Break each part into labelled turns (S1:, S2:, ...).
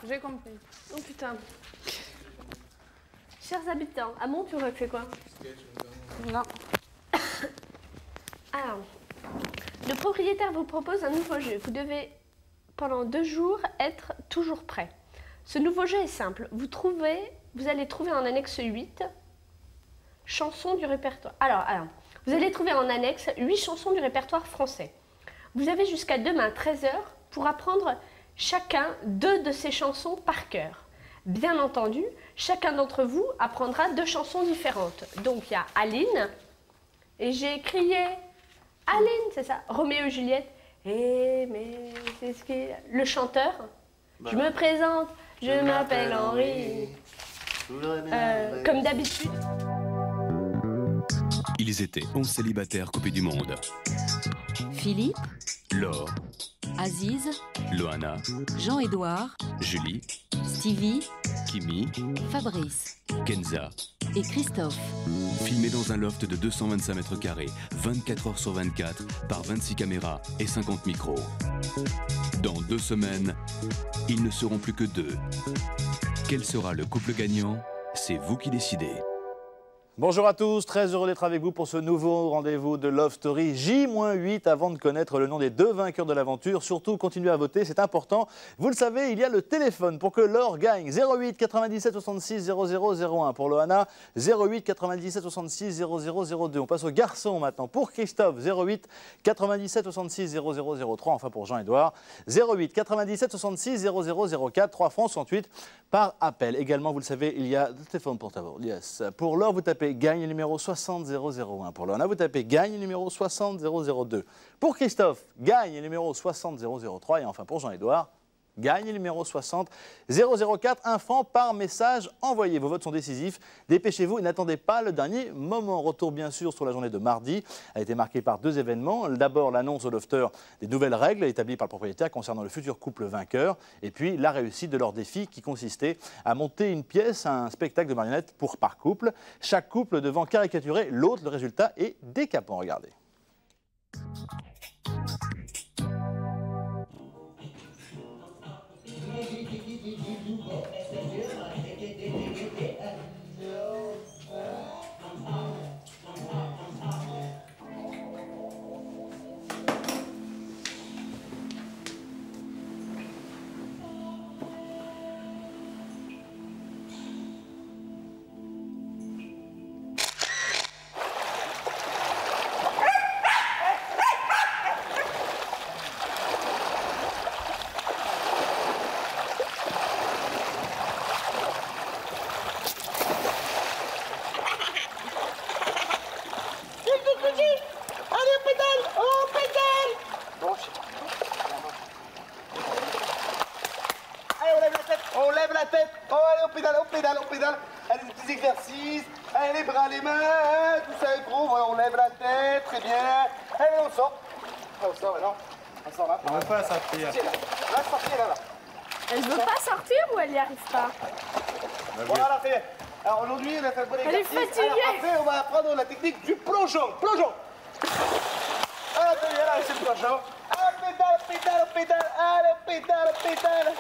S1: j'ai compris.
S2: Oh putain. Chers habitants, à Montureux, tu fais quoi?
S1: Non.
S2: Alors, le propriétaire vous propose un nouveau jeu. Vous devez, pendant 2 jours, être toujours prêt. Ce nouveau jeu est simple. Vous allez trouver en annexe 8 chansons du répertoire. Alors, vous allez trouver en annexe 8 chansons du répertoire français. Vous avez jusqu'à demain, 13h, pour apprendre chacun 2 de ces chansons par cœur. Bien entendu, chacun d'entre vous apprendra 2 chansons différentes. Donc, il y a Aline, et j'ai crié Aline, c'est ça, Roméo et Juliette. Eh, mais c'est ce qui est... Le chanteur, je me présente, je m'appelle Henri. Comme d'habitude.
S3: Ils étaient 11 célibataires coupés du monde.
S4: Philippe,
S3: Laure,
S4: Aziz,
S3: Loana,
S4: Jean-Édouard,
S3: Julie,
S4: Stevie,
S3: Kimi,
S4: Fabrice
S3: Kenza.
S4: et Christophe.
S3: Filmés dans un loft de 225 mètres carrés, 24 heures sur 24, par 26 caméras et 50 micros. Dans 2 semaines, ils ne seront plus que 2. Quel sera le couple gagnant? C'est vous qui décidez.
S5: Bonjour à tous, très heureux d'être avec vous pour ce nouveau rendez-vous de Love Story J-8 avant de connaître le nom des 2 vainqueurs de l'aventure. Surtout, continuez à voter, c'est important. Vous le savez, il y a le téléphone pour que Laure gagne. 08 97 66 00 01 pour Loana, 08 97 66 00 02. On passe aux garçons maintenant. Pour Christophe, 08 97 66 00 03. Enfin pour Jean-Édouard, 08 97 66 00 04. 3 francs 68 par appel. Également, vous le savez, il y a le téléphone portable. Yes. Pour Laure, vous tapez gagne le numéro 60001. Pour Loana, vous tapez gagne le numéro 60002. Pour Christophe, gagne le numéro 60003. Et enfin pour Jean-Édouard, gagne le numéro 60004. 1 franc par message envoyé. Vos votes sont décisifs. Dépêchez-vous et n'attendez pas le dernier moment. Retour bien sûr sur la journée de mardi. Elle a été marquée par 2 événements. D'abord l'annonce au lofter des nouvelles règles établies par le propriétaire concernant le futur couple vainqueur. Et puis la réussite de leur défi qui consistait à monter une pièce, un spectacle de marionnettes par couple. Chaque couple devant caricaturer l'autre. Le résultat est décapant. Regardez.
S6: On lève la tête. Oh, allez, on pédale. Allez, des petits exercices. Allez, les bras, les mains, hein, tout ça est gros. Voilà, on lève la tête, très bien. Allez, on sort. Ah, on sort, alors. On sort là.
S5: On ne veut pas sortir.
S6: Là, sortir, là.
S2: Elle veut pas sortir ou elle n'y arrive pas?
S6: Voilà, très bien. Alors aujourd'hui, on a fait un bon
S2: Elle est
S6: exercice.
S2: fatiguée.
S6: Alors, après, on va apprendre la technique du plongeon. Ah, très bien, là, c'est le plongeon. Allez, on pédale. Allez, on pédale.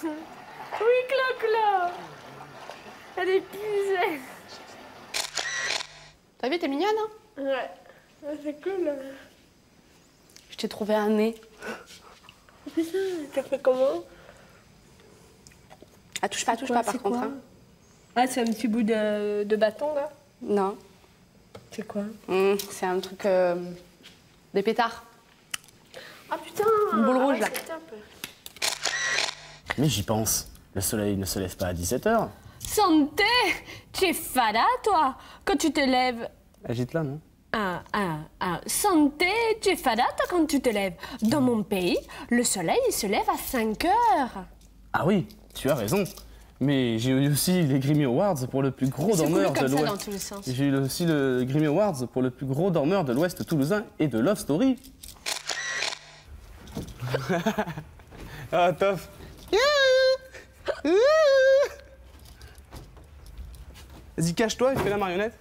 S2: Oui, Clo-Clo. Elle est épuisée.
S1: T'as vu, t'es mignonne, hein?
S2: Ouais, c'est cool.
S1: Je t'ai trouvé un nez.
S2: Putain, t'as fait comment?
S1: Ah, touche pas, par
S2: C'est
S1: contre.
S2: quoi?
S1: Hein.
S2: Ah, c'est un petit bout de bâton, là?
S1: Non.
S2: C'est quoi?
S1: C'est un truc... des pétards.
S2: Ah, putain!
S1: Une boule rouge, là.
S2: C'est top.
S7: Mais j'y pense. Le soleil ne se lève pas à 17h.
S2: Santé! Tu es fada, toi, quand tu te lèves.
S7: Agite-la, non?
S2: Santé, tu es fada, toi, quand tu te lèves. Dans mon pays, le soleil, il se lève à 5 heures.
S7: Ah oui, tu as raison. Mais j'ai eu aussi les Grammy Awards pour le plus gros dormeur de
S1: comme ça dans
S7: l'Ouest.
S1: tous les sens.
S7: J'ai eu aussi le Grammy Awards pour le plus gros dormeur de l'Ouest toulousain et de Love Story. Ah, tof. Vas-y, cache-toi et fais la marionnette.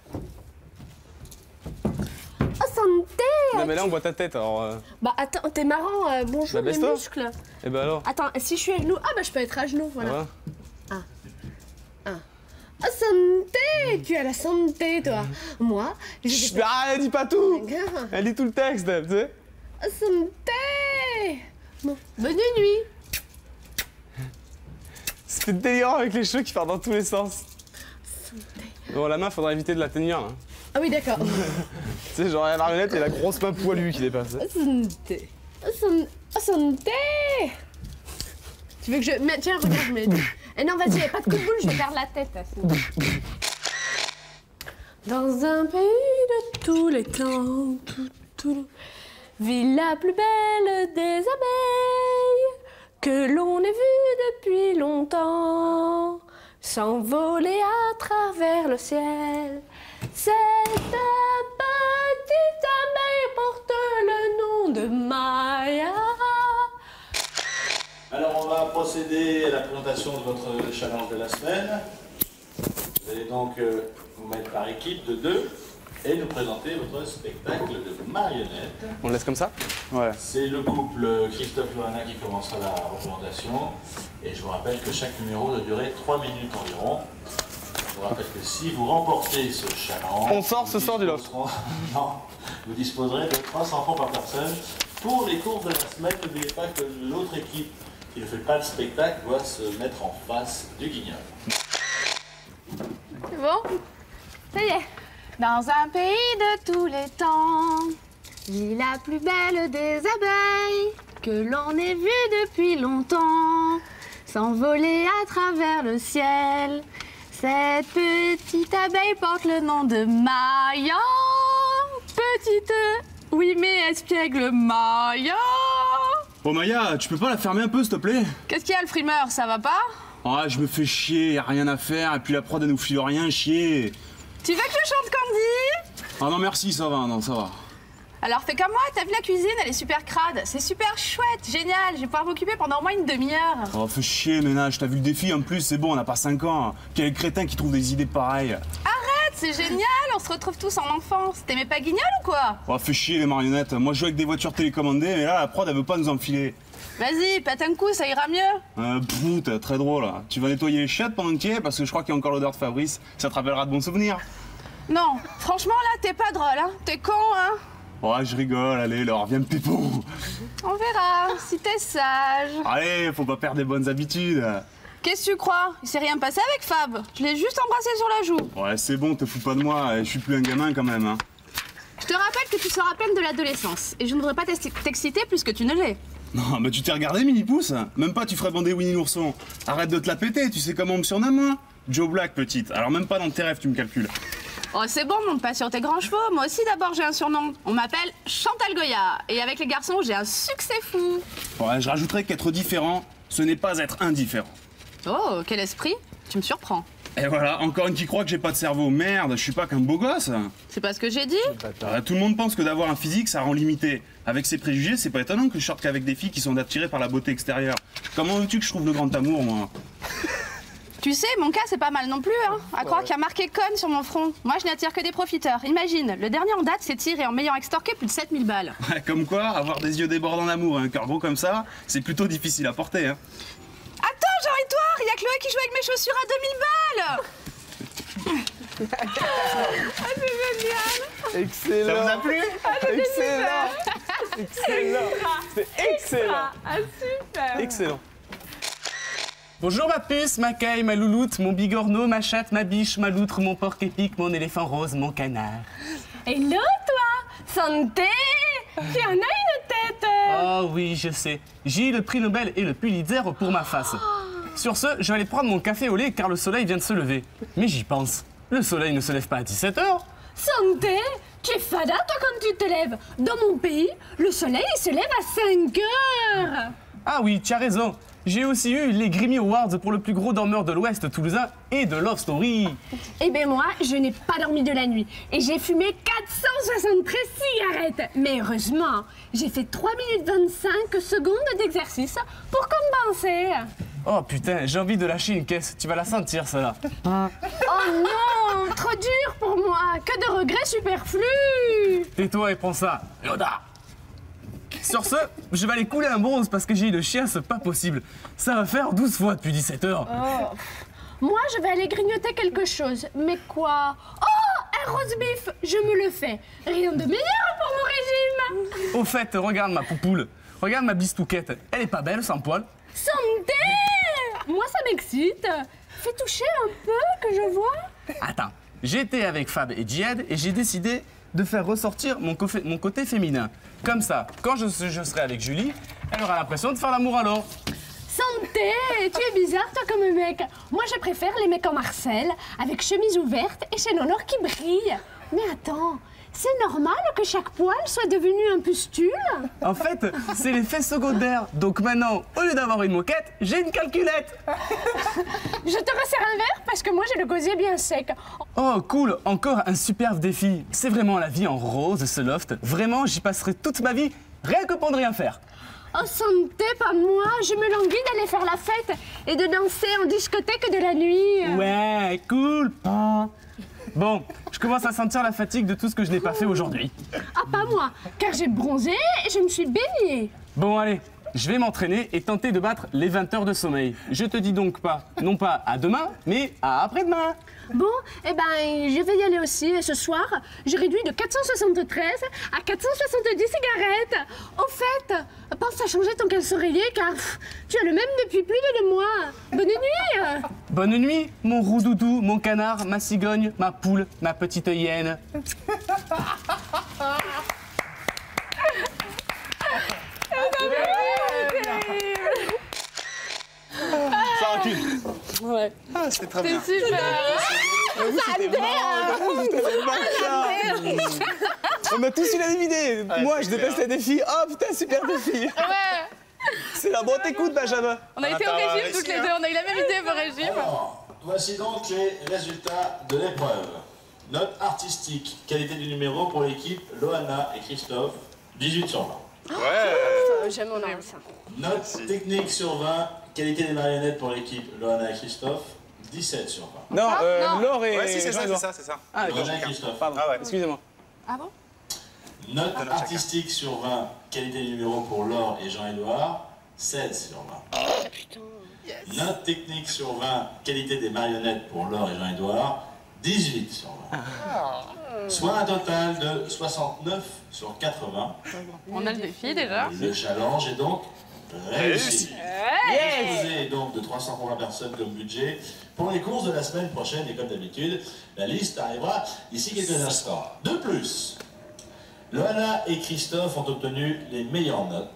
S2: Oh, santé.
S7: Non, mais là, on voit ta tête, alors.
S2: Bah attends, t'es marrant, bonjour
S7: Bah,
S2: les
S7: baisse-toi.
S2: muscles.
S7: Et ben alors.
S2: Attends, si je suis à genoux, ah bah je peux être à genoux, voilà.
S7: Voilà.
S2: Ah, santé. Tu as la santé, toi. Moi,
S7: Chut, elle dit pas tout. Elle dit tout le texte, tu sais.
S2: Ah, santé. Bon, bonne nuit.
S7: C'était délirant avec les cheveux qui partent dans tous les sens. Bon, la main, faudra éviter de la tenir. Hein.
S2: Ah oui, d'accord.
S7: Tu sais, genre la marionnette et la grosse main poilue qui dépasse.
S2: Ah, santé. Ah, santé. Tu veux que je... Mais, tiens, regarde, je mets... Eh non, vas-y, pas de coup de boule, je vais perdre la tête. Sinon. Dans un pays de tous les temps, vit la plus belle des abeilles que l'on ait vue depuis longtemps s'envoler à travers le ciel. Cette petite abeille porte le nom de Maya.
S5: Alors on va procéder à la présentation de votre challenge de la semaine. Vous allez donc vous mettre par équipe de 2 et nous présenter votre spectacle de marionnettes.
S7: On le laisse comme ça? Ouais.
S5: C'est le couple Christophe-Johanna qui commencera la représentation. Et je vous rappelle que chaque numéro doit durer 3 minutes environ. Je vous rappelle que si vous remportez ce challenge...
S7: On sort ce soir du loft.
S5: Non, vous disposerez de 300 francs par personne pour les courses de la semaine. N'oubliez pas que l'autre équipe qui ne fait pas le spectacle doit se mettre en face du guignol.
S1: C'est bon? Ça y est. Dans un pays de tous les temps, vit la plus belle des abeilles que l'on ait vue depuis longtemps s'envoler à travers le ciel. Cette petite abeille porte le nom de Maya. Petite, oui mais espiègle Maya.
S8: Bon Maya, tu peux pas la fermer un peu s'il te plaît?
S1: Qu'est-ce qu'il y a le frimeur, ça va pas?
S8: Ah, je me fais chier, y a rien à faire, et puis la prod elle nous file rien, chier.
S1: Tu veux que je chante Candy?
S8: Ah non merci, ça va, non ça va.
S1: Alors fais comme moi, t'as vu la cuisine, elle est super crade. C'est super chouette, génial, je vais pouvoir m'occuper pendant au moins une demi-heure.
S8: Oh fais chier ménage, t'as vu le défi en plus, c'est bon, on n'a pas 5 ans. Quel crétin qui trouve des idées pareilles.
S1: Arrête, c'est génial, on se retrouve tous en enfance. T'aimais pas Guignol ou quoi?
S8: Oh fais chier les marionnettes, moi je joue avec des voitures télécommandées, mais là la prod elle veut pas nous enfiler.
S1: Vas-y, pète un coup, ça ira mieux.
S8: T'es très drôle là. Tu vas nettoyer les chiottes pendant qu'il y est, parce que je crois qu'il y a encore l'odeur de Fabrice, ça te rappellera de bons souvenirs.
S1: Non, franchement là, t'es pas drôle, hein. T'es con, hein.
S8: Oh je rigole, allez Laure, viens me pépon.
S1: On verra, si t'es sage.
S8: Allez, faut pas perdre des bonnes habitudes.
S1: Qu'est-ce que tu crois? Il s'est rien passé avec Fab. Je l'ai juste embrassé sur la joue.
S8: Ouais c'est bon, te fous pas de moi, je suis plus un gamin quand même. Hein.
S1: Je te rappelle que tu sors à peine de l'adolescence. Et je ne voudrais pas t'exciter plus que tu ne l'es.
S8: Non, mais tu t'es regardé, Mini-Pouce? Même pas, tu ferais bander Winnie l'ourson. Arrête de te la péter, tu sais comment on me surnomme, moi? Joe Black, petite. Alors même pas dans tes rêves, tu me calcules.
S1: Oh, c'est bon, monte pas sur tes grands chevaux. Moi aussi, d'abord, j'ai un surnom. On m'appelle Chantal Goya. Et avec les garçons, j'ai un succès fou.
S8: Ouais, je rajouterais qu'être différent, ce n'est pas être indifférent.
S1: Oh, quel esprit. Tu me surprends.
S8: Et voilà, encore une qui croit que j'ai pas de cerveau. Merde, je suis pas qu'un beau gosse.
S1: C'est pas ce que j'ai dit.
S8: Tout le monde pense que d'avoir un physique, ça rend limité. Avec ses préjugés, c'est pas étonnant que je sorte qu'avec des filles qui sont attirées par la beauté extérieure. Comment veux-tu que je trouve le grand amour, moi?
S1: Tu sais, mon cas, c'est pas mal non plus, hein. À croire qu'il y a marqué conne sur mon front. Moi, je n'attire que des profiteurs. Imagine, le dernier en date s'est tiré en m'ayant extorqué plus de 7000 balles.
S8: Comme quoi, avoir des yeux débordants d'amour et un cœur gros comme ça, c'est plutôt difficile à porter, hein.
S1: Attends, Jean-Édouard, il y a Chloé qui joue avec mes chaussures à 2000 balles. Ah, c'est génial.
S7: Excellent.
S8: Ça vous a plu?
S7: Excellent. Excellent. C'est excellent.
S1: Ah, super.
S7: Excellent. Bonjour ma puce, ma caille, ma louloute, mon bigorneau, ma chatte, ma biche, ma loutre, mon porc épic, mon éléphant rose, mon canard.
S2: Hello, toi. Santé. Tu en as une tête.
S7: Oh oui, je sais. J'ai eu le prix Nobel et le Pulitzer pour ma face. Sur ce, je vais aller prendre mon café au lait car le soleil vient de se lever. Mais j'y pense. Le soleil ne se lève pas à 17h.
S2: Santé. Tu es fada, toi, quand tu te lèves. Dans mon pays, le soleil se lève à 5 heures.
S7: Ah oui, tu as raison. J'ai aussi eu les Grammy Awards pour le plus gros dormeur de l'Ouest toulousain et de Love Story.
S2: Eh bien moi, je n'ai pas dormi de la nuit et j'ai fumé 473 cigarettes. Mais heureusement, j'ai fait 3 minutes 25 secondes d'exercice pour compenser.
S7: Oh putain, j'ai envie de lâcher une caisse. Tu vas la sentir, celle-là.
S1: Oh non, trop dur pour moi. Que de regrets superflus.
S7: Tais-toi et prends ça. Yoda. Sur ce, je vais aller couler un bronze parce que j'ai eu le chien, c'est pas possible. Ça va faire 12 fois depuis 17 heures.
S1: Oh. Moi, je vais aller grignoter quelque chose. Mais quoi? Oh, un roast beef, je me le fais. Rien de meilleur pour mon régime.
S7: Au fait, regarde ma poupoule. Regarde ma bistouquette. Elle est pas belle sans poil?
S1: Santé! Moi, ça m'excite. Fais toucher un peu, que je vois.
S7: Attends, j'étais avec Fab et Djihad et j'ai décidé de faire ressortir mon côté féminin. Comme ça, quand je serai avec Julie, elle aura l'impression de faire l'amour alors.
S1: Santé! Tu es bizarre, toi, comme mec. Moi, je préfère les mecs en Marcel, avec chemise ouverte et chaîne en or qui brille. Mais attends, c'est normal que chaque poil soit devenu un pustule?
S7: En fait, c'est l'effet secondaire. Donc maintenant, au lieu d'avoir une moquette, j'ai une calculette.
S1: Je te resserre un verre parce que moi, j'ai le gosier bien sec.
S7: Oh cool, encore un superbe défi. C'est vraiment la vie en rose, ce loft. Vraiment, j'y passerai toute ma vie, rien que pour ne rien faire.
S1: Oh santé, pas moi. Je me languis d'aller faire la fête et de danser en discothèque de la nuit.
S7: Ouais, cool. Bon, je commence à sentir la fatigue de tout ce que je n'ai pas fait aujourd'hui.
S1: Ah, pas moi, car j'ai bronzé et je me suis baignée.
S7: Bon, allez, je vais m'entraîner et tenter de battre les 20 heures de sommeil. Je te dis donc non pas à demain, mais à après-demain.
S1: Bon, eh ben, je vais y aller aussi. Et ce soir, j'ai réduit de 473 à 470 cigarettes. Au fait, pense à changer ton caleçon-oreiller car tu as le même depuis plus de 2 mois. Bonne nuit.
S7: Bonne nuit, mon roux-doudou, mon canard, ma cigogne, ma poule, ma petite hyène.
S8: Ça recule.
S1: Ouais.
S8: Ah, c'était très bien.
S1: C'est super.
S7: On a tous eu la même idée. Moi, je déteste les défis. Oh putain, super défi.
S1: Ouais.
S7: C'est la bonne écoute, Benjamin.
S1: On a été au régime toutes les deux. On a eu la même idée au régime.
S9: Alors, voici donc les résultats de l'épreuve. Note artistique, qualité du numéro pour l'équipe Loana et Christophe, 18 sur 20.
S8: Ouais.
S1: Jamais on a ça.
S9: Note technique sur 20, qualité des marionnettes pour l'équipe Loana et Christophe, 17 sur 20.
S7: Non,
S1: non.
S7: Laure et
S8: Ouais, si, c'est ça,
S7: Jean-Edouard.
S8: c'est ça.
S7: Ah, d'accord.
S9: Loana et Christophe.
S7: Pardon.
S8: Ah ouais.
S7: Excusez-moi.
S1: Ah bon?
S9: Note artistique sur 20, qualité du numéro pour Laure et Jean-Edouard, 16 sur 20.
S1: Putain.
S9: Note technique sur 20, qualité des marionnettes pour Laure et Jean-Edouard, 18 sur 20. Soit un total de 69 sur 80.
S1: On a le défi déjà.
S9: Le challenge est donc réussi. Disposé donc de 320 personnes comme budget. Pour les courses de la semaine prochaine, et comme d'habitude, la liste arrivera d'ici quelques instants. De plus, Loana et Christophe ont obtenu les meilleures notes.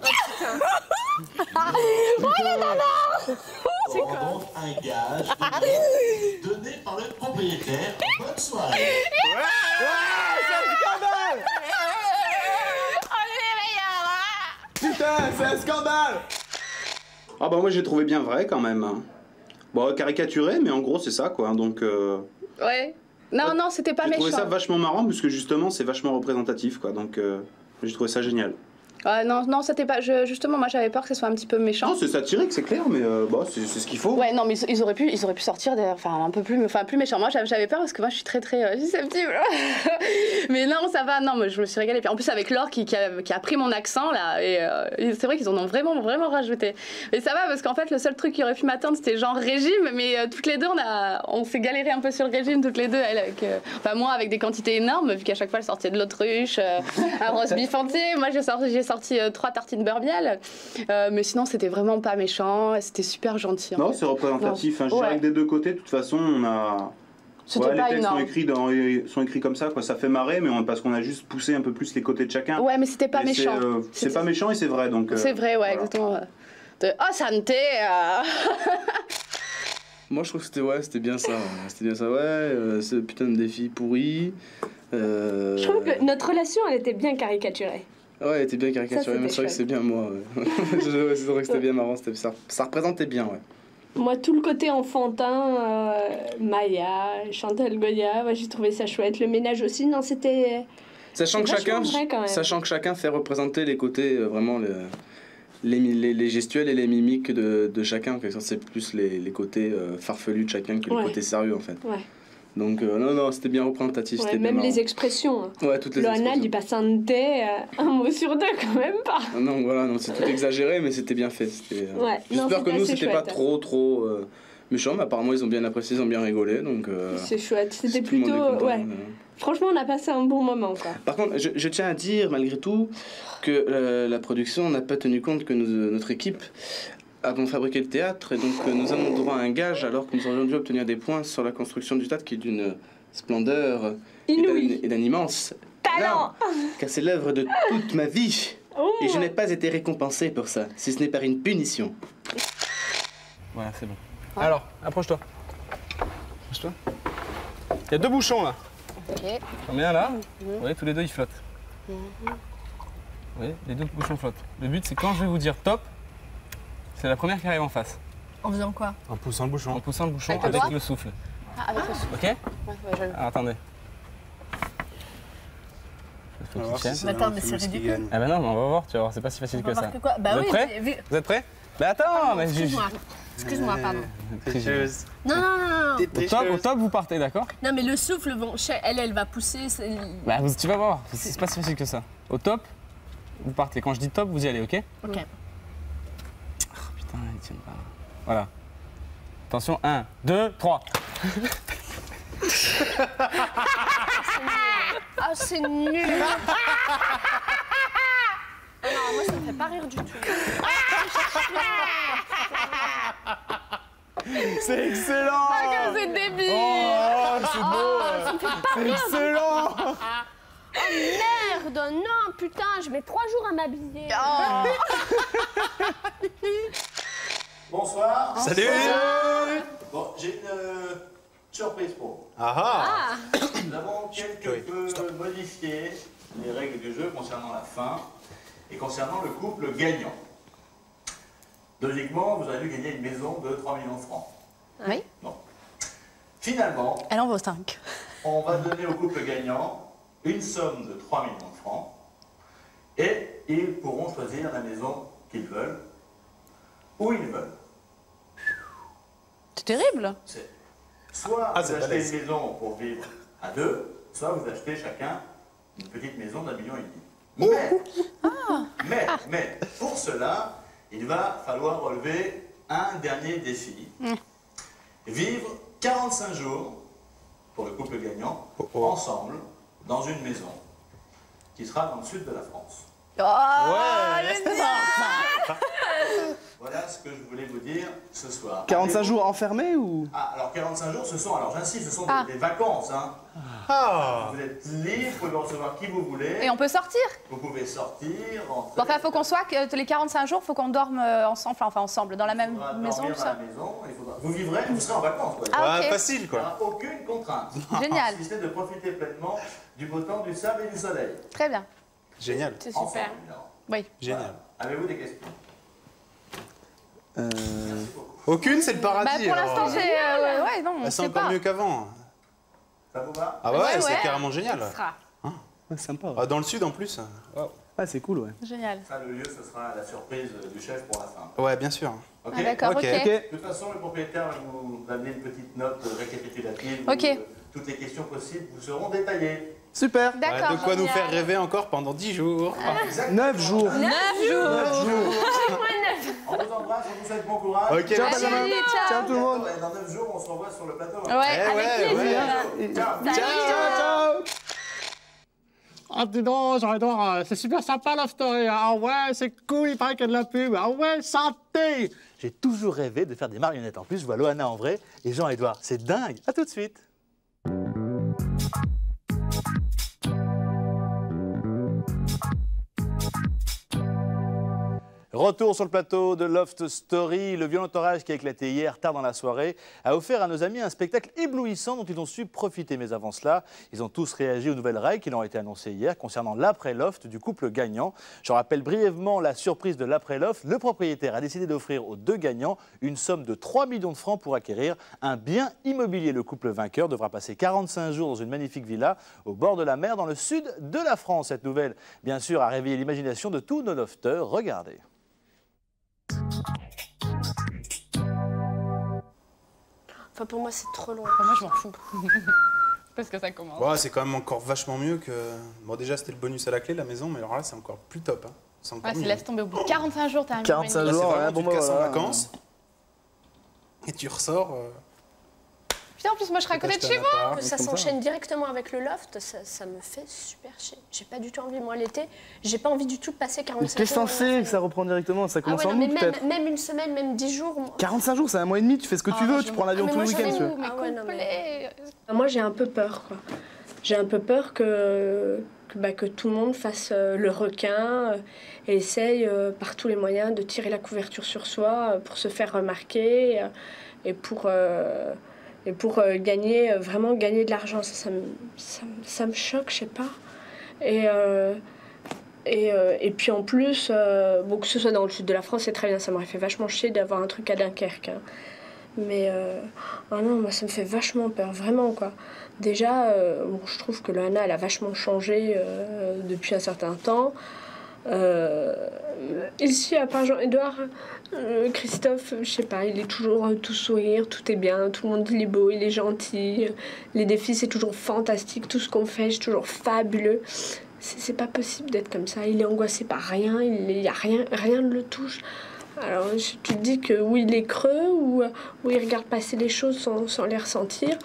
S9: C'est donc un gage donné par le propriétaire. Bonne soirée.
S8: Putain, c'est un scandale. Ah bah moi j'ai trouvé bien vrai quand même. Bon, caricaturé, mais en gros c'est ça quoi, donc...
S1: Ouais. Non, non, c'était pas
S8: J'ai
S1: méchant.
S8: trouvé ça vachement marrant, parce que justement c'est vachement représentatif quoi, donc j'ai trouvé ça génial.
S1: Non, non, c'était pas. Justement, moi j'avais peur que ce soit un petit peu méchant.
S8: Non, c'est satirique, c'est clair, mais bah, c'est ce qu'il faut.
S1: Ouais, non, mais ils auraient pu sortir enfin un peu plus, plus méchant. Moi, j'avais peur parce que moi, je suis très susceptible. Mais non, ça va. Non, moi, je me suis régalée. Puis en plus avec Laure qui a pris mon accent là, et c'est vrai qu'ils en ont vraiment rajouté. Mais ça va parce qu'en fait, le seul truc qui aurait pu m'atteindre, c'était genre régime. Mais toutes les deux, on s'est galéré un peu sur le régime toutes les deux. Elle avec, enfin moi avec des quantités énormes, vu qu'à chaque fois elle sortait de l'autruche, un roast beef entier. Moi, j'ai sorti 3 tartines beurre miel, mais sinon c'était vraiment pas méchant, c'était super gentil.
S8: Non, c'est représentatif. Hein. Je dirais que des deux côtés, de toute façon, on a.
S1: C'était
S8: ouais,
S1: pas
S8: les textes
S1: énorme.
S8: sont écrits comme ça, quoi. Ça fait marrer, mais parce qu'on a juste poussé un peu plus les côtés de chacun.
S1: Ouais, mais c'était pas méchant.
S8: C'est pas méchant et c'est vrai, donc.
S1: C'est vrai, ouais,
S8: voilà.
S1: exactement. Oh, santé.
S7: Moi, je trouve que c'était bien ça. C'était bien ça, ce putain de défi pourri.
S2: Je trouve que notre relation, elle était bien caricaturée.
S7: Ouais, elle était bien caricaturée, mais c'est vrai que c'est bien moi. Ouais. C'est vrai que c'était bien marrant, ça représentait bien, ouais.
S2: Moi, tout le côté enfantin, Maya, Chantal Goya, ouais, j'ai trouvé ça chouette. Le ménage aussi, non, c'était...
S7: Sachant que
S2: vachement vrai, quand même.
S7: chacun fait représenter les côtés, vraiment
S10: les gestuels et les mimiques de chacun. En quelque sorte, c'est plus les côtés farfelus de chacun que les côtés sérieux en fait.
S2: Ouais.
S10: Donc non, c'était bien représentatif.
S2: Ouais,
S10: c'était
S2: même
S10: bien
S2: les
S10: marrant.
S2: expressions. Hein.
S10: Ouais, toutes les
S2: Loana
S10: expressions.
S2: dit passante, un mot sur deux quand même pas.
S10: Ah non, voilà, non, c'est tout exagéré, mais c'était bien fait.
S2: Ouais,
S10: J'espère que nous,
S2: assez
S10: c'était pas
S2: chouette.
S10: trop méchant, mais apparemment, ils ont bien apprécié, ils ont bien rigolé. Donc,
S2: c'est chouette, c'était
S10: tout le monde est
S2: plutôt.
S10: content,
S2: Ouais. Franchement, on a passé un bon moment, quoi.
S10: Par contre, je tiens à dire, malgré tout, que la production n'a pas tenu compte que notre équipe avons fabriqué le théâtre, et donc nous avons droit à un gage, alors que nous aurions dû obtenir des points sur la construction du théâtre, qui est d'une splendeur et d'un immense
S2: talent,
S10: car c'est l'œuvre de toute ma vie. Et je n'ai pas été récompensé pour ça, si ce n'est par une punition.
S7: Voilà, c'est bon. Alors, approche-toi. Approche-toi. Il y a 2 bouchons là.
S1: Ok.
S7: Combien là? Oui, tous les 2 ils flottent. Oui, les 2 bouchons flottent. Le but c'est quand je vais vous dire top, c'est la première qui arrive en face.
S1: En faisant quoi?
S8: En poussant le bouchon.
S7: En poussant le bouchon
S1: Avec le
S7: avec
S1: doigt
S7: le souffle.
S1: Ah, avec le souffle.
S7: Ok?
S1: Ouais, je...
S7: Alors attendez. Faut qu'il tienne.
S1: Mais attends, mais c'est ridicule.
S7: Ah bah non, mais on va voir, tu vas voir, c'est pas si facile que ça.
S1: Quoi? Bah
S7: Vous êtes
S1: oui,
S7: prêts? Vous êtes prêts? Mais attends, mais
S1: Excuse-moi, pardon.
S7: Tricheuse.
S1: Non.
S7: Au top, vous partez, d'accord?
S1: Non, mais le souffle, bon, elle va pousser.
S7: Bah, tu vas voir, c'est pas si facile que ça. Au top, vous partez. Quand je dis top, vous y allez, ok?
S1: Ok.
S7: Oh, putain, ils tiennent pas. Voilà. Attention, 1, 2, 3.
S1: Ah, c'est nul. Ah non, moi ça me fait pas rire du tout.
S5: C'est excellent.
S1: Ah, que c'est débile.
S5: Oh, c'est beau.
S1: Ça me fait pas
S5: C'est
S1: rire.
S5: excellent.
S2: Oh merde, non, putain, je mets 3 jours à m'habiller.
S9: Bonsoir.
S5: Salut.
S9: Bon, j'ai une surprise pour vous.
S8: Ah
S9: Nous avons quelque peu modifié les règles du jeu concernant la fin et concernant le couple gagnant. Logiquement, vous avez dû gagner une maison de 3 millions de francs.
S1: Oui.
S9: Non. Finalement,
S1: Elle en vaut 5.
S9: on va donner au couple gagnant une somme de 3 millions de francs et ils pourront choisir la maison qu'ils veulent, où ils veulent.
S1: C'est terrible.
S9: C'est soit vous achetez une maison pour vivre à 2, soit vous achetez chacun une petite maison d'1,5 million. Mais, pour cela, il va falloir relever un dernier défi. Vivre 45 jours, pour le couple gagnant, ensemble, dans une maison, qui sera dans le sud de la France. Voilà ce que je voulais vous dire ce soir.
S10: 45 jours enfermés ou?
S9: Ah, alors 45 jours, ce sont, alors j'insiste, ce sont des vacances. Hein. Vous êtes libre, vous pouvez recevoir qui vous voulez.
S1: Et on peut sortir.
S9: Vous pouvez sortir, rentrer.
S1: Bon, enfin, faut qu'on soit que les 45 jours, faut qu'on dorme ensemble, enfin ensemble, dans la même maison, tout ça.
S9: Vous vivrez, vous serez en vacances. Quoi.
S1: Ah, ok.
S8: Facile,
S9: Il n'y
S8: quoi.
S9: aura aucune contrainte.
S1: Génial.
S9: Si ce n'est de profiter pleinement du beau temps, du sable et du soleil.
S1: Très bien.
S8: Génial.
S1: C'est
S9: Ensemble,
S1: super.
S9: évidemment.
S1: Oui.
S8: Génial.
S9: Voilà. Avez-vous des questions?
S8: Aucune, c'est le
S1: Bah,
S8: paradis.
S1: pour
S8: alors.
S1: l'instant, c'est. Ouais, non, on
S8: C'est
S1: sait
S8: encore
S1: pas.
S8: mieux qu'avant.
S9: Ça vous va?
S8: Ah bah ouais,
S1: Ouais,
S8: c'est
S1: ouais.
S8: carrément génial.
S1: Ce sera
S10: Sympa.
S8: Ah, dans le sud en plus.
S10: Ah, c'est cool, ouais.
S1: génial.
S9: Ça, le lieu, ce sera la surprise du chef pour la fin.
S8: Ouais, bien sûr.
S9: Ok?
S1: Ah, d'accord,
S8: Ok.
S1: ok.
S9: De toute façon, le propriétaire va vous amener une petite note récapitulative.
S1: Ok.
S9: Où, toutes les questions possibles vous seront détaillées.
S10: Super.
S1: D'accord.
S8: De quoi nous
S1: génial.
S8: faire rêver encore pendant 10 jours.
S10: 9 jours.
S1: 9 jours.
S9: On vous embrasse, on vous souhaite bon courage.
S8: Ok,
S10: Ciao,
S8: merci.
S10: Benjamin. Ciao tout le monde.
S9: Et dans 9 jours, on se revoit sur le plateau.
S1: Ouais,
S8: Eh
S1: avec
S8: ouais,
S1: plaisir.
S8: ouais.
S9: Ciao.
S10: Ciao.
S11: Ah, dis donc, Jean-Edouard, c'est super sympa Love Story. Ah ouais, c'est cool, il paraît qu'il y a de la pub. Ah ouais, santé.
S5: J'ai toujours rêvé de faire des marionnettes. En plus, je vois Loana en vrai et Jean-Edouard. C'est dingue. À tout de suite. Retour sur le plateau de Loft Story. Le violent orage qui a éclaté hier tard dans la soirée a offert à nos amis un spectacle éblouissant dont ils ont su profiter. Mais avant cela, ils ont tous réagi aux nouvelles règles qui leur ont été annoncées hier concernant l'après-loft du couple gagnant. Je rappelle brièvement la surprise de l'après-loft. Le propriétaire a décidé d'offrir aux 2 gagnants une somme de 3 millions de francs pour acquérir un bien immobilier. Le couple vainqueur devra passer 45 jours dans une magnifique villa au bord de la mer dans le sud de la France. Cette nouvelle, bien sûr, a réveillé l'imagination de tous nos lofters. Regardez.
S2: Enfin, pour moi, c'est trop long.
S1: Moi, je m'en fous. Parce que ça commence.
S8: Ouais, c'est quand même encore vachement mieux que... Bon, déjà, c'était le bonus à la clé, la maison, mais alors là, c'est encore plus top. Hein. C'est encore mieux.
S1: Laisse tomber au bout de 45 jours, t'as un
S5: 45
S8: Là,
S5: jours,
S8: c'est vraiment,
S5: bon,
S8: tu te casses en
S5: voilà.
S8: vacances, et tu ressors...
S1: Putain, en plus, moi, je serais à côté de chez moi.
S2: Que ça s'enchaîne directement avec le loft, ça me fait super chier. J'ai pas du tout envie. Moi, l'été, j'ai pas envie du tout de passer 45 jours.
S10: T'es censé que ça reprend directement, ça commence en août peut-être.
S2: Même une semaine, même 10 jours.
S10: 45 jours, c'est un mois et demi, tu fais ce que tu veux, tu prends l'avion tous les week-ends. Tu veux.
S2: Moi, j'ai un peu peur, quoi. J'ai un peu peur que tout le monde fasse le requin et essaye par tous les moyens de tirer la couverture sur soi pour se faire remarquer et pour gagner, vraiment gagner de l'argent. Ça me choque, je sais pas. Et puis en plus, bon, que ce soit dans le sud de la France, c'est très bien. Ça m'aurait fait vachement chier d'avoir un truc à Dunkerque. Hein. Mais ah non, moi ça me fait vachement peur, vraiment quoi. Déjà, bon, je trouve que le Hana, elle a vachement changé depuis un certain temps. Ici, à part Jean-Édouard, Christophe, je sais pas, il est toujours tout sourire, tout est bien, tout le monde il est beau, il est gentil. Les défis, c'est toujours fantastique, tout ce qu'on fait, c'est toujours fabuleux. C'est pas possible d'être comme ça. Il est angoissé par rien, il y a rien ne le touche. Alors, tu te dis que ou il est creux, ou il regarde passer les choses sans les ressentir.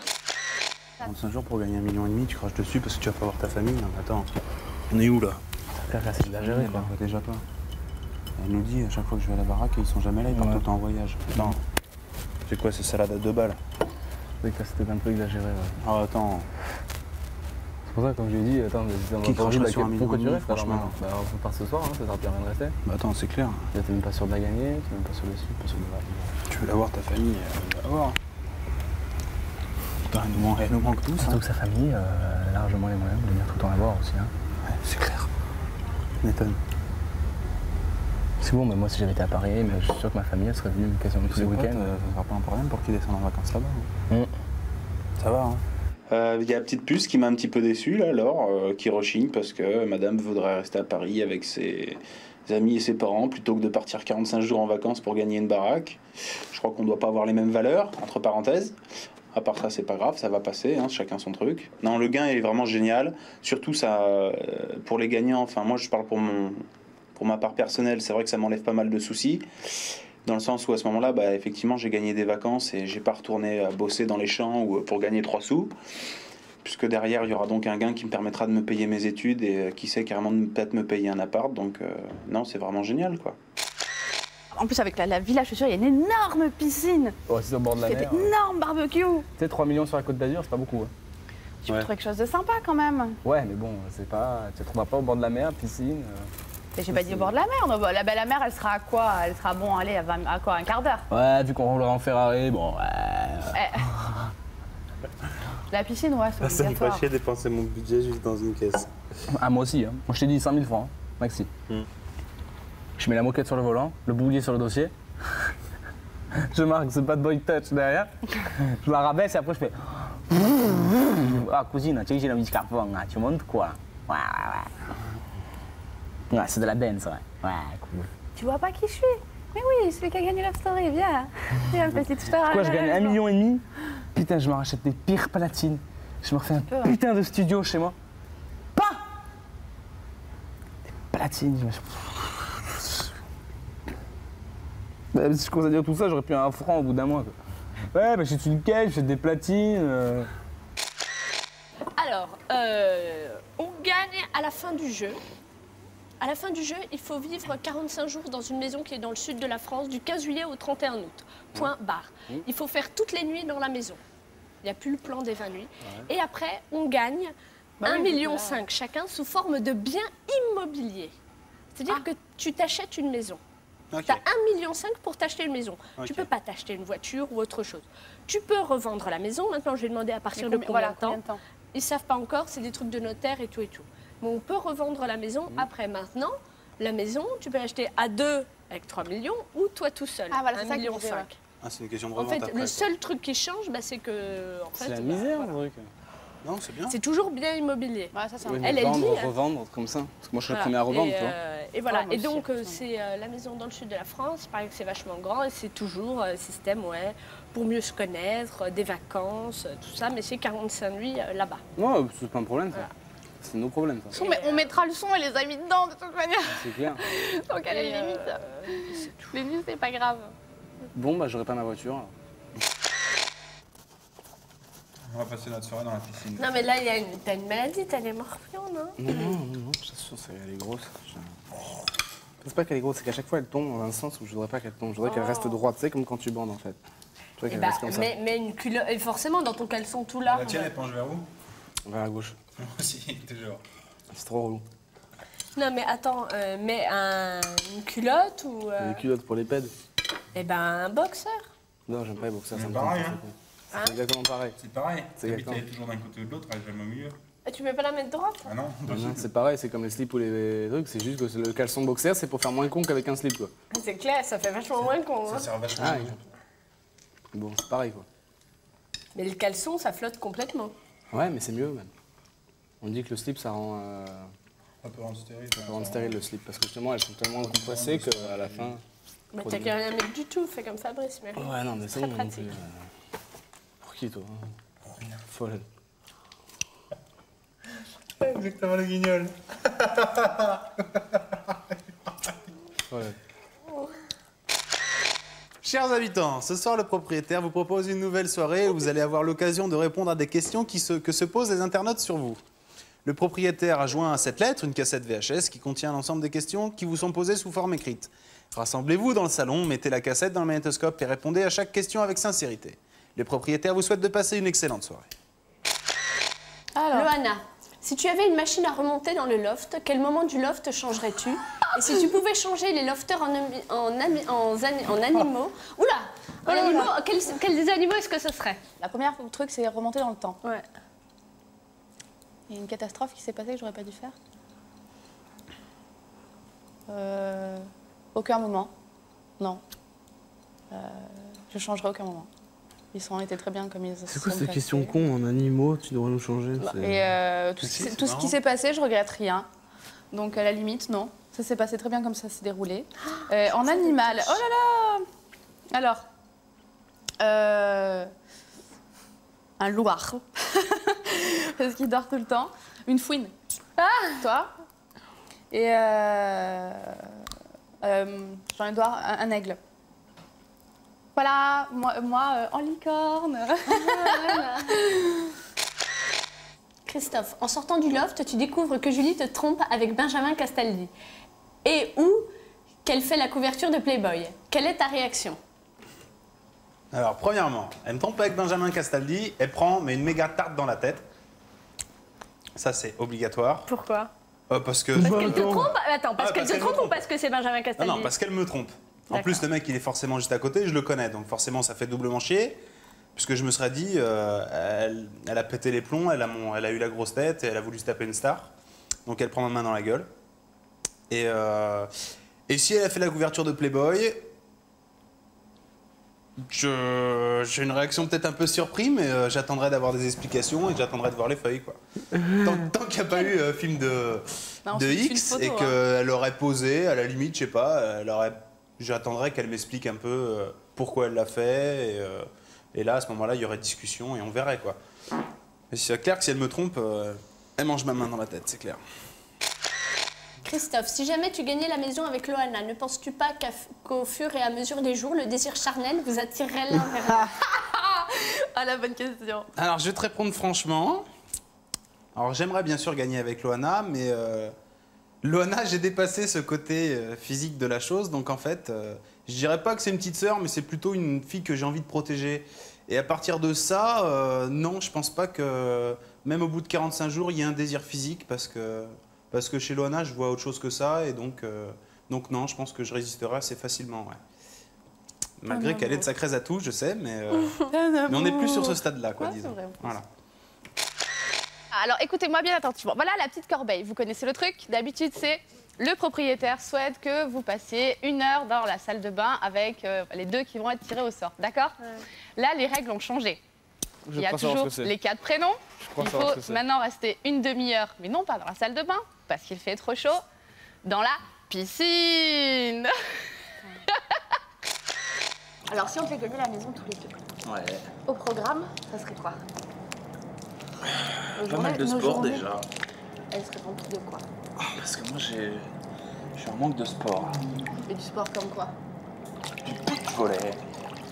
S8: 45 jours pour gagner 1,5 million, tu craches dessus parce que tu vas pas voir ta famille. Non, attends, on est où là?
S10: C'est exagéré quoi.
S8: Déjà pas. Elle nous dit à chaque fois que je vais à la baraque, ils sont jamais là, ils partent tout le temps en voyage. Non. C'est quoi, ces salades à 2 balles?
S10: C'est que c'était un peu exagéré. Ouais.
S8: Ah, attends.
S10: C'est pour ça, comme je lui ai dit, attends,
S8: Qui cracherait sur 1,5 million,
S10: pourquoi tu restes
S8: franchement?
S10: Bah, on part ce soir, hein, ça sert plus à rien de rester.
S8: Bah, attends, c'est clair.
S10: T'es même pas sûr de la gagner, t'es même pas sûr de suite, pas sûr de la.
S8: Tu veux la voir, ta famille, va la voir. Putain, elle nous manque tous.
S10: Surtout que sa famille a largement les moyens de venir tout le temps la voir aussi. Hein.
S8: Ouais, c'est clair. M'étonne.
S10: C'est bon, mais moi si j'avais été à Paris, mais je suis sûr que ma famille elle serait venue quasiment tous les week-ends.
S8: Ça sera pas un problème pour qu'ils descendent en vacances là-bas. Hein. Ça va, hein. Il y a la petite puce qui m'a un petit peu déçu, là, Laure, qui rechigne parce que madame voudrait rester à Paris avec ses amis et ses parents plutôt que de partir 45 jours en vacances pour gagner une baraque. Je crois qu'on doit pas avoir les mêmes valeurs, entre parenthèses. À part ça, c'est pas grave, ça va passer, hein, chacun son truc. Non, le gain est vraiment génial. Surtout, ça, pour les gagnants, enfin, moi, je parle pour ma part personnelle, c'est vrai que ça m'enlève pas mal de soucis. Dans le sens où, à ce moment-là, bah, effectivement, j'ai gagné des vacances et j'ai pas retourné bosser dans les champs ou pour gagner 3 sous. Puisque derrière, il y aura donc un gain qui me permettra de me payer mes études et qui sait carrément peut-être me payer un appart. Donc, non, c'est vraiment génial, quoi.
S1: En plus, avec la villa, je suis sûre, il y a une énorme piscine.
S10: Ouais, c'est au bord de la mer.
S1: Énorme barbecue.
S10: Tu sais, 3 millions sur la Côte d'Azur, c'est pas beaucoup. Hein.
S1: Tu peux trouver quelque chose de sympa quand même.
S10: Ouais, mais bon, c'est pas. Tu ne trouveras pas au bord de la mer, piscine.
S1: Mais j'ai pas dit au bord de la mer. La mer, elle sera à quoi? Elle sera bon, allez, à quoi? Un quart d'heure?
S10: Ouais, vu qu'on roulera en Ferrari, bon, ouais.
S1: La piscine, ouais, c'est obligatoire.
S8: Ça me fait chier dépenser mon budget juste dans une caisse.
S10: Ah, moi aussi, hein. Moi, je t'ai dit 5 000 francs, hein, maxi. Je mets la moquette sur le volant, le boulier sur le dossier. Je marque ce bad boy touch derrière. Je la rabaisse et après je fais. Ah, cousine, tu sais, j'ai la musique à fond, tu montes quoi? Ouais. Ouais, c'est de la dance, ouais. Ouais, cool.
S1: Tu vois pas qui je suis? Mais oui, celui qui a gagné Love Story, viens. Viens, petite star.
S10: Quoi, je gagne 1,5 million? Putain, je me rachète des pires platines. Je me refais un putain de studio chez moi. Pas des platines, je me suis. Bah, si je commence à dire tout ça, j'aurais pu 1 franc au bout d'un mois. Quoi. Ouais, bah, j'achète une caisse, j'achète des platines.
S2: Alors, on gagne à la fin du jeu. À la fin du jeu, il faut vivre 45 jours dans une maison qui est dans le sud de la France, du 15 juillet au 31 août. Point barre. Il faut faire toutes les nuits dans la maison. Il n'y a plus le plan des 20 nuits. Et après, on gagne 1,5 million chacun sous forme de biens immobiliers. C'est-à-dire que tu t'achètes une maison. Tu as 1,5 million pour t'acheter une maison. Tu ne peux pas t'acheter une voiture ou autre chose. Tu peux revendre la maison. Maintenant, je vais demander à partir de combien de temps. Ils ne savent pas encore, c'est des trucs de notaire et tout et tout. Mais on peut revendre la maison après. Maintenant, la maison, tu peux l'acheter à 2 avec 3 millions ou toi tout seul, 1,5 million.
S8: Ah, c'est une question de
S2: En
S8: revente
S2: fait,
S8: après.
S2: le seul truc qui change, bah, c'est que... En fait,
S10: c'est la misère, le truc.
S8: Non, c'est bien.
S2: C'est toujours bien immobilier.
S1: Ouais, ça, c'est
S10: Oui,
S1: un...
S10: mais
S2: Elle
S10: vendre,
S2: dit...
S10: revendre, comme ça. Parce que moi, je serais le
S2: Voilà.
S10: premier à revendre,
S2: et,
S10: tu vois.
S2: et voilà.
S1: Ouais, moi
S2: Et donc,
S1: aussi,
S2: c'est la maison dans le sud de la France. Il paraît que c'est vachement grand et c'est toujours système, ouais, pour mieux se connaître, des vacances, tout ça. Mais c'est 45 nuits là-bas.
S10: Ouais, c'est pas un problème, ça.
S2: Voilà.
S10: C'est nos problèmes, ça.
S1: On mettra le son et les a mis dedans, de toute manière.
S10: C'est clair.
S1: Donc, à la limite, les nuits, c'est pas grave.
S10: Bon, bah, j'aurai pas ma voiture. Alors.
S8: On va passer notre soirée dans la piscine.
S2: Non, mais là, t'as une maladie, t'as les morpions, non?
S10: Non, c'est sûr, elle est grosse. C'est pas qu'elle est grosse, c'est qu'à chaque fois, elle tombe dans un sens où je voudrais pas qu'elle tombe. Je voudrais qu'elle reste droite, tu sais, comme quand tu bandes, en fait. Je voudrais qu'elle reste comme ça.
S2: Mais une culotte, et forcément, dans ton caleçon tout large.
S8: La tienne, elle penche vers où?
S10: Vers la gauche.
S8: Moi aussi, toujours.
S10: C'est trop relou.
S2: Non, mais attends, mais une culotte ou.
S10: Des culottes pour les pèdes.
S2: Eh ben, un boxeur.
S10: Non, j'aime pas les boxeurs, ça me
S8: pareil,
S10: tente pas. C'est exactement pareil.
S8: C'est pareil.
S10: C'est
S8: T'habites
S10: exactement.
S8: toujours d'un côté ou de l'autre, elle est jamais au milieu.
S2: Et tu mets pas la main droite?
S8: Ah non,
S10: Non, c'est pareil, c'est comme les slips ou les trucs, c'est juste que le caleçon boxer, c'est pour faire moins con qu'avec un slip, quoi.
S2: C'est clair, ça fait vachement moins con.
S8: ça
S2: Hein.
S8: sert vachement.
S10: Ah, oui. Bon, c'est pareil, quoi.
S2: Mais le caleçon, ça flotte complètement.
S10: Ouais, mais c'est mieux, même. On dit que le slip, ça rend,
S8: Ça peut rendre stérile.
S10: ça peut rendre stérile, le slip, parce que justement, elles sont tellement compressées qu'à la fin...
S2: Mais
S10: trop
S2: t'as
S10: de-
S2: qu'à rien mettre du tout, fais comme Fabrice. Mais...
S10: Ouais, non, mais c'est
S2: Très
S10: bon non
S2: pratique.
S10: plus. Pour qui, toi Folle.
S8: Exactement le guignol.
S10: Folle.
S8: Chers habitants, ce soir le propriétaire vous propose une nouvelle soirée où vous allez avoir l'occasion de répondre à des questions que se posent les internautes sur vous. Le propriétaire a joint à cette lettre une cassette VHS qui contient l'ensemble des questions qui vous sont posées sous forme écrite. Rassemblez-vous dans le salon, mettez la cassette dans le magnétoscope et répondez à chaque question avec sincérité. Le propriétaire vous souhaite de passer une excellente soirée.
S1: Alors,
S2: Loana, si tu avais une machine à remonter dans le loft, quel moment du loft changerais-tu? Et si tu pouvais changer les lofters en animaux... Oula! En animaux, quels animaux est-ce que ce serait?
S1: la première truc, c'est remonter dans le temps.
S2: Ouais.
S1: Il y a une catastrophe qui s'est passée que j'aurais pas dû faire. Aucun moment. Non. Je changerai aucun moment. Ils ont été très bien comme ils se sont
S10: C'est quoi ces
S1: passés.
S10: questions cons en animaux? Tu devrais nous changer.
S1: Et tout
S8: Si, c'est
S1: ce qui
S8: marrant.
S1: s'est passé, je regrette rien. Donc à la limite, non. Ça s'est passé très bien comme ça s'est déroulé. En animal, oh là là. Alors, un loir. Parce qu'il dort tout le temps. Une fouine. Toi. Et j'en ai droit un aigle. Voilà, moi en licorne.
S2: Christophe, en sortant du loft, tu découvres que Julie te trompe avec Benjamin Castaldi. Et ou qu'elle fait la couverture de Playboy. Quelle est ta réaction?
S8: Alors, premièrement, elle me trompe avec Benjamin Castaldi, elle prend mais une méga tarte dans la tête. Ça, c'est obligatoire.
S2: Pourquoi?
S8: Parce que...
S2: Parce qu'elle te trompe? Attends, parce
S8: Ah,
S2: qu'elle
S8: parce
S2: te
S8: qu'elle me
S2: trompe ou
S8: trompe.
S2: parce que c'est Benjamin
S8: Non,
S2: Castaldi?
S8: non, parce qu'elle me trompe. En
S2: D'accord.
S8: plus, le mec, il est forcément juste à côté, je le connais, donc forcément, ça fait doublement chier. Puisque je me serais dit, elle a pété les plombs, elle a eu la grosse tête et elle a voulu se taper une star. Donc elle prend ma main dans la gueule. Et si elle a fait la couverture de Playboy, j'ai une réaction peut-être un peu surpris, mais j'attendrai d'avoir des explications et j'attendrai de voir les feuilles, quoi. Tant qu'il n'y a pas eu film de
S1: Non,
S8: de
S1: c'est une
S8: X
S1: photo,
S8: et
S1: hein.
S8: qu'elle aurait posé, à la limite, je sais pas, j'attendrai qu'elle m'explique un peu pourquoi elle l'a fait. Et là, à ce moment-là, il y aurait discussion et on verrait, quoi. Mais c'est clair que si elle me trompe, elle mange ma main dans la tête, c'est clair.
S2: Christophe, si jamais tu gagnais la maison avec Loana, ne penses-tu pas qu'au fur et à mesure des jours, le désir charnel vous attirerait l'un vers l'autre?
S1: Ah, la bonne question.
S8: Alors, je vais te répondre franchement. Alors, j'aimerais bien sûr gagner avec Loana, mais Loana, j'ai dépassé ce côté physique de la chose. Donc, en fait, je dirais pas que c'est une petite sœur, mais c'est plutôt une fille que j'ai envie de protéger. Et à partir de ça, non, je pense pas que, même au bout de 45 jours, il y ait un désir physique, parce que chez Loana, je vois autre chose que ça. Et donc non, je pense que je résisterai assez facilement, ouais. Malgré qu'elle ait de sacrés atouts, je sais, mais on n'est plus sur ce stade-là, quoi,
S1: Ouais,
S8: disons.
S1: c'est vrai.
S8: Voilà.
S1: Alors écoutez-moi bien attentivement. Voilà la petite corbeille. Vous connaissez le truc. D'habitude, c'est le propriétaire souhaite que vous passiez 1 heure dans la salle de bain avec les deux qui vont être tirés au sort. D'accord? Là, les règles ont changé. Il y a toujours les 4 prénoms. Il faut maintenant rester une demi-heure, mais non pas dans la salle de bain, parce qu'il fait trop chaud, dans la piscine. Alors, si on devait gagner la maison tous les deux, au programme, ça serait quoi?
S8: Pas mal de sport déjà.
S1: Elle serait remplie de quoi?
S8: Parce que moi, je suis en manque de sport.
S1: Et du sport comme quoi?
S8: Du beach volley.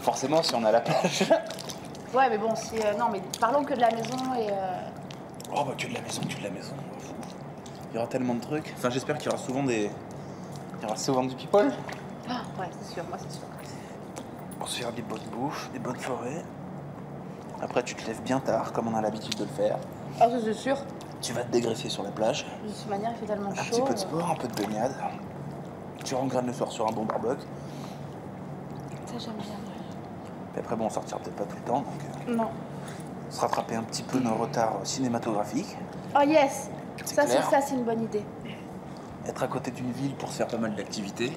S8: Forcément, si on a la plage.
S1: Ouais, mais bon, si... non, mais parlons que de la maison et...
S8: Oh, bah que de la maison, que de la maison. Il y aura tellement de trucs. Enfin, j'espère qu'il y aura souvent des... Il y aura souvent du people.
S1: Ah, ouais, c'est sûr, moi c'est sûr.
S8: Pour se faire des bonnes bouffes, des bonnes forêts. Après, tu te lèves bien tard, comme on a l'habitude de le faire.
S1: Ah, ça c'est sûr.
S8: Tu vas te dégraisser sur la plage.
S1: De toute manière, il fait tellement chaud.
S8: Un petit peu de sport, un peu de baignade. Tu rengraines le soir sur un bon barbecue.
S1: Ça, j'aime bien.
S8: Puis après, bon, on sortira peut-être pas tout le temps, donc...
S1: Non.
S8: Se rattraper un petit peu nos retards cinématographiques.
S1: Oh yes. Ça,
S8: clair.
S1: c'est une bonne idée.
S8: Être à côté d'une ville pour se faire pas mal d'activités.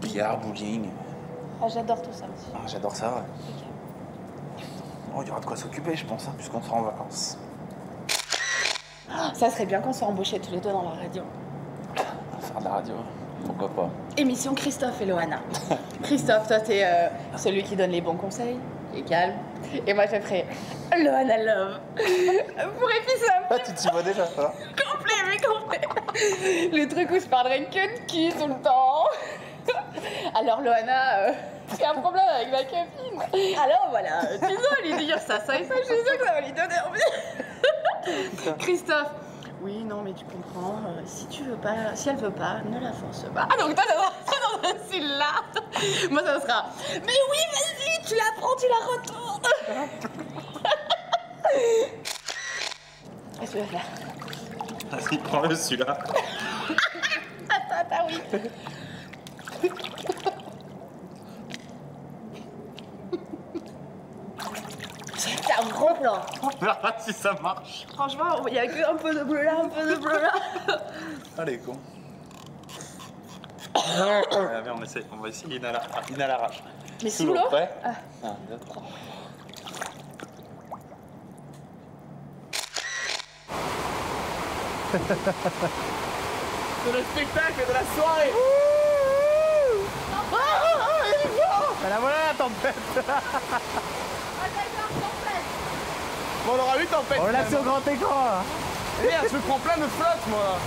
S8: Billard, bowling.
S1: Ah, j'adore tout ça aussi.
S8: Ah, j'adore ça, ouais.
S1: Ok.
S8: Oh, il y aura de quoi s'occuper, je pense, hein, puisqu'on sera en vacances.
S1: Ça serait bien qu'on soit embauchés tous les deux dans la radio.
S8: Faire de la radio, pourquoi pas.
S1: Émission Christophe et Loana. Christophe, toi, t'es celui qui donne les bons conseils, qui est calme. Et moi, je ferai Loana Love. Pour épicer un peu.
S8: Ah, tu t'y vois déjà, ça?
S1: Complet, mais complet. Le truc où je parlerai que de cul tout le temps. Alors, Loana, j'ai un problème avec ma copine. Alors, voilà, tu dois lui dire ça et ça, je suis sûre que ça va lui donner envie. Christophe. Oui, non, mais tu comprends, si tu veux pas, si elle veut pas, ne la force pas. Ah, donc toi, ça sera dans un style-là. Moi, ça sera, mais oui, vas-y, tu la prends, tu la retournes. Qu'est-ce que tu veux faire?
S8: Vas-y, prends-le, celui-là.
S1: Attends, oui. C'est un gros plan.
S8: On verra si ça marche.
S1: Franchement, il y a que un peu de bleu là, un peu de bleu là.
S8: Allez, con. Allez, on essaie, on va essayer une à l'arrache.
S1: Mais sous l'eau?
S8: Prêt? 1, 2, 3.
S7: C'est le spectacle de la soirée.
S11: La voilà la tempête.
S7: Bon, on aura eu tempête.
S11: On l'a sur grand écran là.
S7: Merde, je me prends plein de flotte, moi.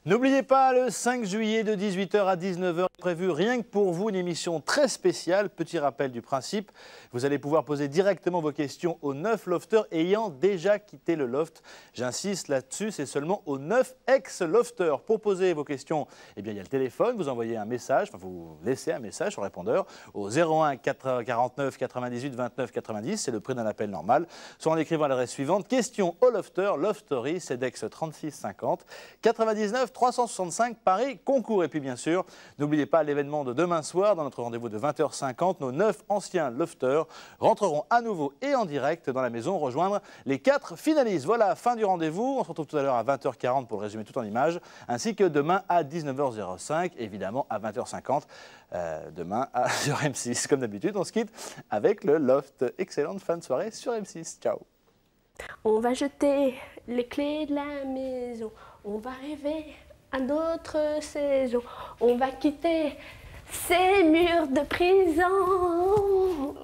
S5: N'oubliez pas, le 5 juillet de 18h à 19h, prévu rien que pour vous, une émission très spéciale. Petit rappel du principe, vous allez pouvoir poser directement vos questions aux 9 lofters ayant déjà quitté le loft. J'insiste là-dessus, c'est seulement aux 9 ex-lofters. Pour poser vos questions, eh bien, il y a le téléphone, vous envoyez un message, enfin vous laissez un message sur le répondeur au 01 49 98 29 90, c'est le prix d'un appel normal, soit en écrivant à l'adresse suivante, question au lofter, Loftery, CEDEX 36 50 99 365 Paris Concours. Et puis bien sûr, n'oubliez pas l'événement de demain soir, dans notre rendez-vous de 20h50, nos 9 anciens lofters rentreront à nouveau et en direct dans la maison rejoindre les 4 finalistes. Voilà, fin du rendez-vous. On se retrouve tout à l'heure à 20h40 pour le résumer tout en images, ainsi que demain à 19h05, évidemment à 20h50, demain sur M6. Comme d'habitude, on se quitte avec le Loft. Excellente fin de soirée sur M6. Ciao.
S2: On va jeter les clés de la maison, on va rêver à d'autres saisons, on va quitter ces murs de prison,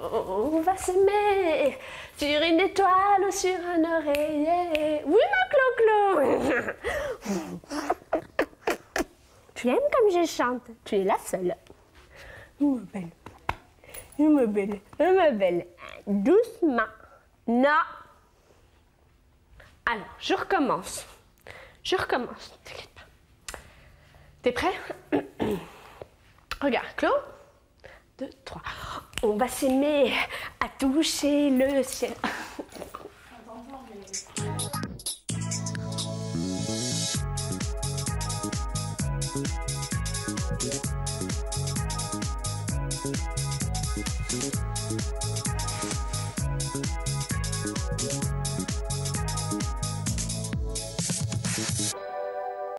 S2: on va se mettre sur une étoile ou sur un oreiller. Oui, ma Clo-Clo. Tu aimes comme je chante, tu es la seule. Ma belle, doucement. Non. Alors, je recommence. T'inquiète pas. T'es prêt? Regarde, Claude. 2, 3. On va s'aimer à toucher le ciel.